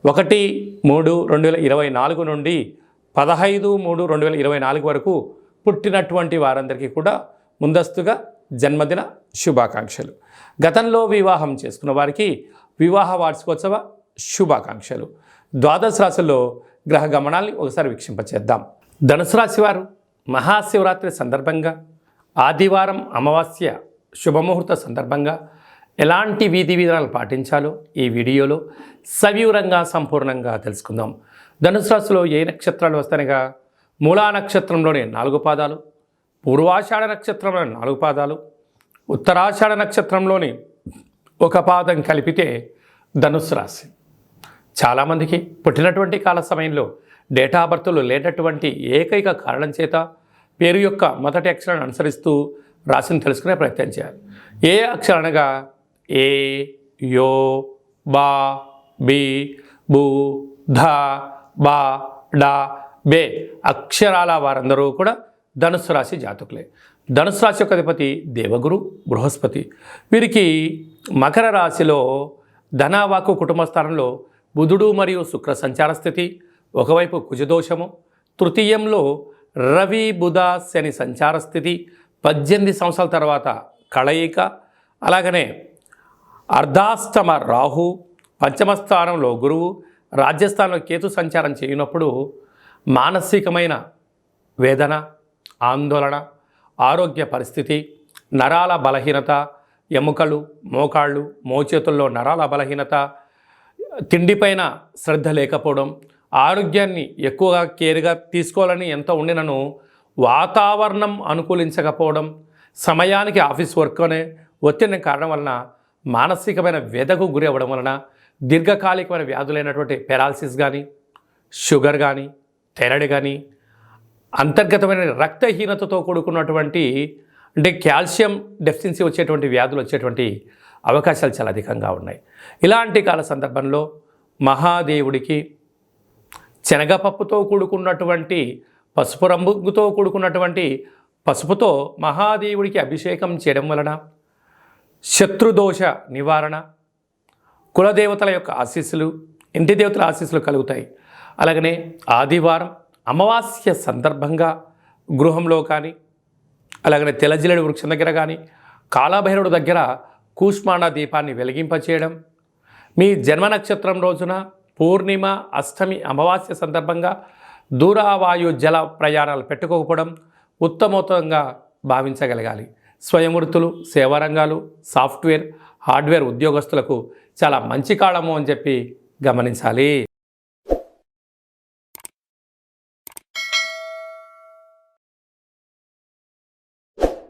1/3/2024 నుండి 15/3/2024 వరకు పుట్టినటువంటి వారందరికీ కూడా ముందస్తుగా జన్మదిన శుభాకాంక్షలు. గతంలో వివాహం చేసుకున్న వారికి వివాహ వార్షికోత్సవ శుభాకాంక్షలు. ద్వాదశ రాశుల్లో గ్రహ గమనాల్ని ఒకసారి వీక్షింపచేద్దాం. ధనుసు రాశి వారు మహాశివరాత్రి సందర్భంగా ఆదివారం అమావాస్య శుభముహూర్త సందర్భంగా ఎలాంటి విధి విధానాలు పాటించాలో ఈ వీడియోలో సవివరంగా సంపూర్ణంగా తెలుసుకుందాం. ధనుసు రాశిలో ఏ నక్షత్రాలు వస్తాయనగా మూలా నక్షత్రంలోని 4 పాదాలు, పూర్వాషాఢ నక్షత్రంలోని 4 పాదాలు, ఉత్తరాషాఢ నక్షత్రంలోని 1 పాదం కలిపితే ధనుసు రాశి. చాలామందికి పుట్టినటువంటి కాల సమయంలో డేటా బర్త్లు లేనటువంటి ఏకైక కారణం చేత పేరు యొక్క మొదటి అక్షరాన్ని అనుసరిస్తూ రాశిని తెలుసుకునే ప్రయత్నం చేయాలి. ఏ అక్షరానగా ఏ, యో, బా, బి, బు, ధ, బా, డా, బే అక్షరాల వారందరూ కూడా ధనుస్సు రాశి జాతకులే. ధనుస్సు రాశి యొక్క అధిపతి దేవగురు బృహస్పతి. వీరికి మకర రాశిలో ధనవాకు కుటుంబ స్థానంలో బుధుడు మరియు శుక్ర సంచార స్థితి, ఒకవైపు కుజదోషము, తృతీయంలో రవి బుధ శని సంచార స్థితి, 18 సంవత్సరాల తర్వాత కళయిక, అలాగనే అర్ధాష్టమ రాహు, పంచమ స్థానంలో గురువు, రాజ్యస్థానంలో కేతు సంచారం చేయనప్పుడు మానసికమైన వేదన, ఆందోళన, ఆరోగ్య పరిస్థితి, నరాల బలహీనత, ఎముకలు, మోకాళ్ళు, మోచేతుల్లో నరాల బలహీనత, తిండిపైన శ్రద్ధ లేకపోవడం, ఆరోగ్యాన్ని ఎక్కువగా కేర్గా తీసుకోవాలని ఎంత ఉండినను వాతావరణం అనుకూలించకపోవడం, సమయానికి ఆఫీస్ వర్క్ అనే ఒత్తిడి కారణం వలన మానసికమైన వ్యధకు గురి అవ్వడం వలన దీర్ఘకాలికమైన వ్యాధులైనటువంటి పెరాలసిస్ కానీ, షుగర్ కానీ, థైరాయిడ్ కానీ, అంతర్గతమైన రక్తహీనతతో కూడుకున్నటువంటి అంటే కాల్షియం డెఫిషియన్సీ వచ్చేటువంటి వ్యాధులు వచ్చేటువంటి అవకాశాలు చాలా అధికంగా ఉన్నాయి. ఇలాంటి కాల సందర్భంలో మహాదేవుడికి శనగపప్పుతో కూడుకున్నటువంటి పసుపు రంగుతో కూడుకున్నటువంటి పసుపుతో మహాదేవుడికి అభిషేకం చేయడం వలన శత్రుదోష నివారణ, కులదేవతల యొక్క ఆశీస్సులు, ఇంటి దేవతల ఆశీస్సులు కలుగుతాయి. అలాగనే ఆదివారం అమావాస్య సందర్భంగా గృహంలో కానీ, అలాగనే తెల్లజిల్లెడు వృక్షం దగ్గర కానీ, కాలభైరవుడు దగ్గర కూష్మాండ దీపాన్ని వెలిగింపచేయడం, మీ జన్మ నక్షత్రం రోజున పూర్ణిమ, అష్టమి, అమావాస్య సందర్భంగా దూరవాయు జల ప్రయాణాలు పెట్టుకోకపోవడం ఉత్తమోత్తంగా భావించగలగాలి. స్వయం వృత్తులు, సేవారంగాలు, సాఫ్ట్వేర్, హార్డ్వేర్ ఉద్యోగస్తులకు చాలా మంచి కాలము అని చెప్పి గమనించాలి.